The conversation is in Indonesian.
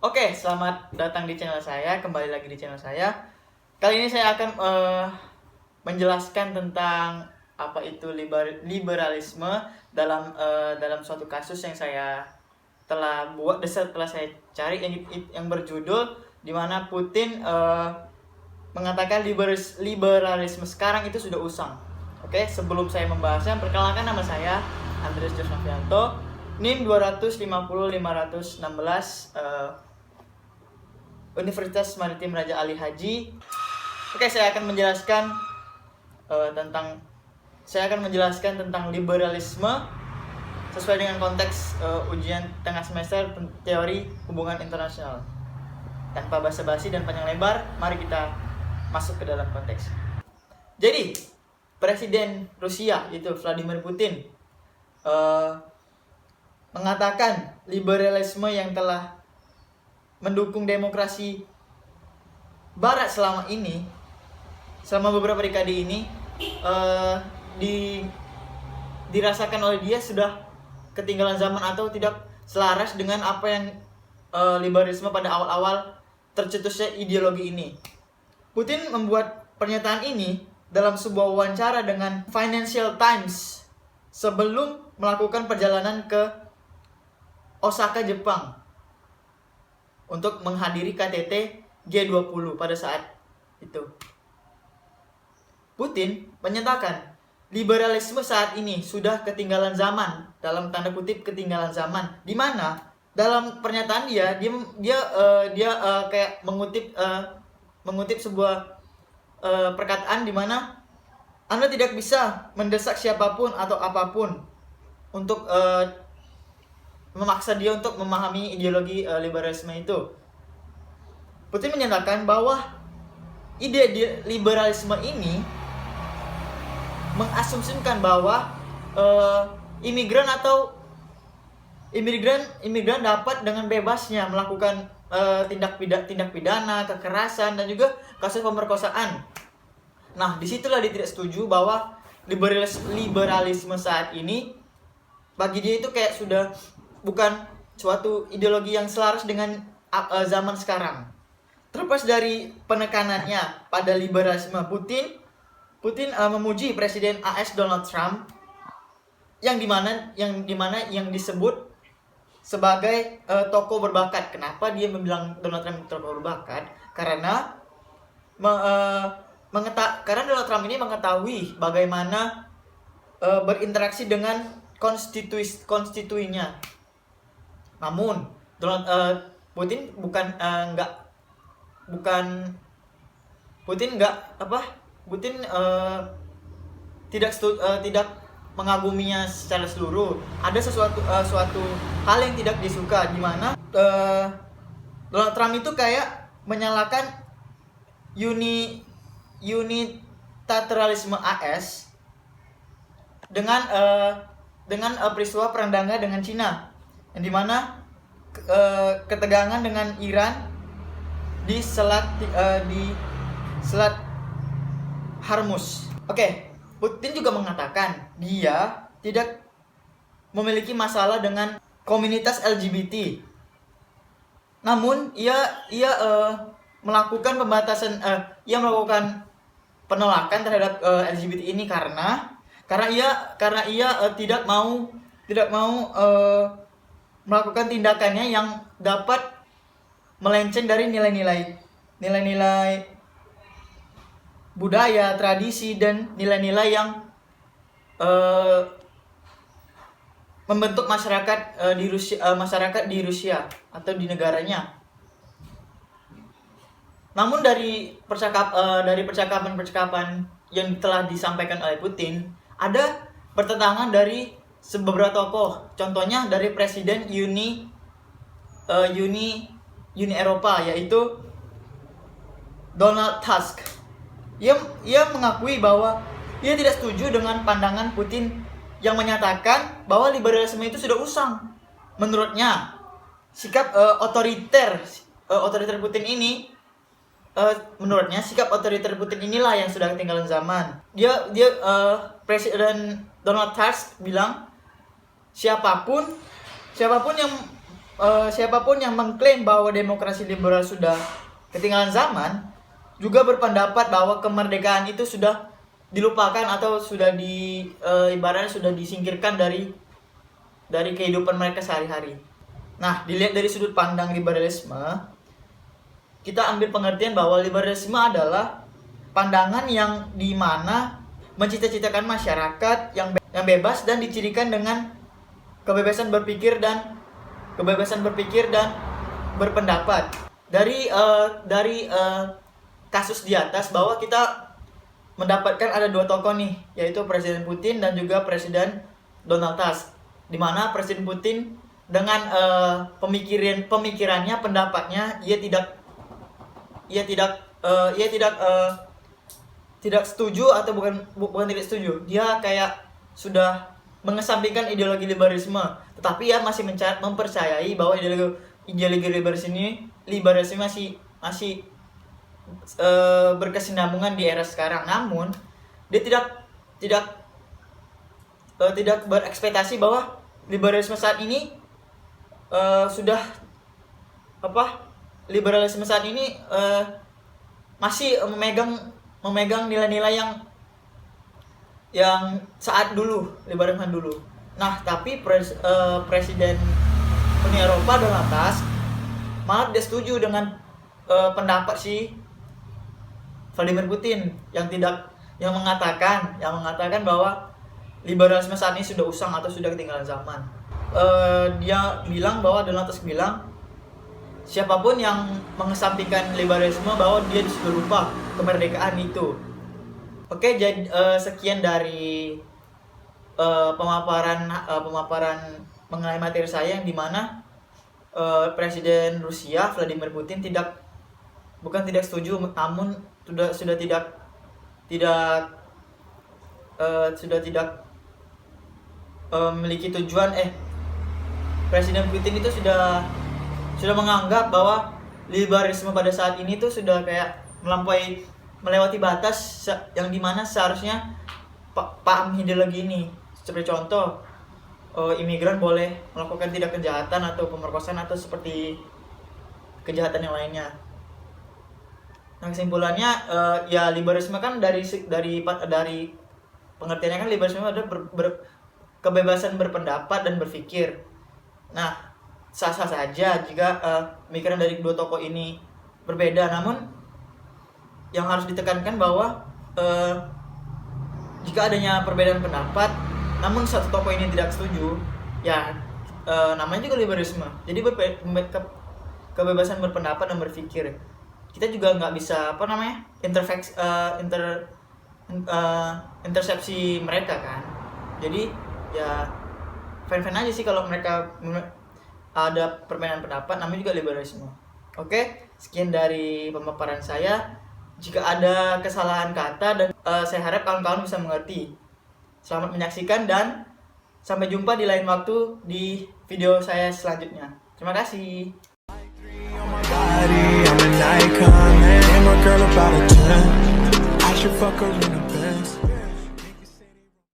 Oke, selamat datang di channel saya. Kembali lagi di channel saya. Kali ini saya akan menjelaskan tentang apa itu liberalisme dalam suatu kasus yang saya telah buat setelah saya cari yang berjudul di mana Putin mengatakan liberalisme sekarang itu sudah usang. Oke, sebelum saya membahasnya, perkenalkan nama saya Andreas Josnafianto, NIM 250.516, Universitas Maritim Raja Ali Haji. Oke, saya akan menjelaskan tentang liberalisme sesuai dengan konteks ujian tengah semester teori hubungan internasional. Tanpa basa-basi dan panjang lebar, mari kita masuk ke dalam konteks. Jadi, Presiden Rusia itu Vladimir Putin mengatakan liberalisme yang telah mendukung demokrasi Barat selama beberapa dekade ini dirasakan oleh dia sudah ketinggalan zaman atau tidak selaras dengan apa yang liberalisme pada awal-awal tercetusnya ideologi ini. Putin membuat pernyataan ini dalam sebuah wawancara dengan Financial Times sebelum melakukan perjalanan ke Osaka, Jepang untuk menghadiri KTT G20 pada saat itu. Putin menyatakan liberalisme saat ini sudah ketinggalan zaman, dalam tanda kutip ketinggalan zaman, di mana dalam pernyataan dia kayak mengutip sebuah perkataan di mana Anda tidak bisa mendesak siapapun atau apapun untuk memaksa dia untuk memahami ideologi liberalisme itu. Putin menyatakan bahwa ide liberalisme ini mengasumsikan bahwa imigran dapat dengan bebasnya melakukan tindak pidana, kekerasan, dan juga kasus pemerkosaan. Nah, disitulah dia tidak setuju bahwa liberalisme saat ini bagi dia itu kayak sudah bukan suatu ideologi yang selaras dengan zaman sekarang. Terlepas dari penekanannya pada liberalisme, Putin memuji Presiden AS Donald Trump yang disebut sebagai tokoh berbakat. Kenapa dia membilang Donald Trump tokoh berbakat? Karena Donald Trump ini mengetahui bagaimana berinteraksi dengan konstituinya. Namun Putin tidak mengaguminya secara seluruh. Ada suatu hal yang tidak disuka, di mana Donald Trump itu kayak menyalahkan unilateralisme AS dengan peristiwa perang dagang dengan Cina, yang dimana ketegangan dengan Iran di selat Hormuz. Oke, Putin juga mengatakan dia tidak memiliki masalah dengan komunitas LGBT. Namun ia melakukan penolakan terhadap LGBT ini karena ia tidak mau melakukan tindakannya yang dapat melenceng dari nilai-nilai budaya, tradisi, dan nilai-nilai yang membentuk masyarakat di Rusia atau di negaranya. Namun dari percakapan yang telah disampaikan oleh Putin, ada pertentangan dari beberapa tokoh. Contohnya dari Presiden Uni Eropa, yaitu Donald Tusk. Ia mengakui bahwa ia tidak setuju dengan pandangan Putin yang menyatakan bahwa liberalisme itu sudah usang. Menurutnya, sikap otoriter Putin inilah yang sudah ketinggalan zaman. Presiden Donald Tusk bilang siapapun yang siapapun yang mengklaim bahwa demokrasi liberal sudah ketinggalan zaman juga berpendapat bahwa kemerdekaan itu sudah dilupakan atau sudah ibaratnya sudah disingkirkan dari kehidupan mereka sehari-hari. Nah, dilihat dari sudut pandang liberalisme, kita ambil pengertian bahwa liberalisme adalah pandangan yang dimana mencita-citakan masyarakat yang bebas dan dicirikan dengan kebebasan berpikir dan berpendapat. Dari kasus di atas bahwa kita mendapatkan ada dua tokoh nih, yaitu Presiden Putin dan juga Presiden Donald Tusk, di mana Presiden Putin dengan pemikirannya, pendapatnya, ia tidak setuju atau bukan tidak setuju. Dia kayak sudah mengesampingkan ideologi liberalisme, tetapi ia masih mempercayai bahwa ideologi liberalisme masih berkesinambungan di era sekarang. Namun dia tidak berekspektasi bahwa liberalisme saat ini liberalisme saat ini masih memegang nilai-nilai yang saat dulu, liberalisme dulu. Nah, tapi Presiden Uni Eropa Donald Tusk malah tidak setuju dengan pendapat si Vladimir Putin yang mengatakan bahwa liberalisme saat ini sudah usang atau sudah ketinggalan zaman. Dia bilang bahwa Donald Tusk bilang siapapun yang mengesampingkan liberalisme bahwa dia sudah lupa kemerdekaan itu. Oke, jadi sekian dari pemaparan mengenai materi saya yang dimana Presiden Rusia Vladimir Putin bukan tidak setuju, namun sudah tidak memiliki tujuan. Presiden Putin itu sudah menganggap bahwa liberalisme pada saat ini tuh sudah kayak melewati batas yang dimana seharusnya paham ideologi ini. Seperti contoh, imigran boleh melakukan tindak kejahatan atau pemerkosaan atau seperti kejahatan yang lainnya. Nah, kesimpulannya ya liberalisme kan dari pengertiannya kan liberalisme adalah kebebasan berpendapat dan berpikir. Nah, sah-sah saja jika pemikiran dari kedua tokoh ini berbeda, namun yang harus ditekankan bahwa jika adanya perbedaan pendapat namun satu tokoh ini tidak setuju, ya namanya juga liberalisme. Jadi kebebasan berpendapat dan berpikir. Kita juga nggak bisa intersepsi mereka kan. Jadi ya fan aja sih kalau mereka ada perbedaan pendapat, namanya juga liberalisme. Oke, sekian dari pemaparan saya. Jika ada kesalahan kata dan saya harap kawan-kawan bisa mengerti. Selamat menyaksikan dan sampai jumpa di lain waktu di video saya selanjutnya. Terima kasih. I'm an icon, man. And my girl about a 10. I should fuck her in a bed.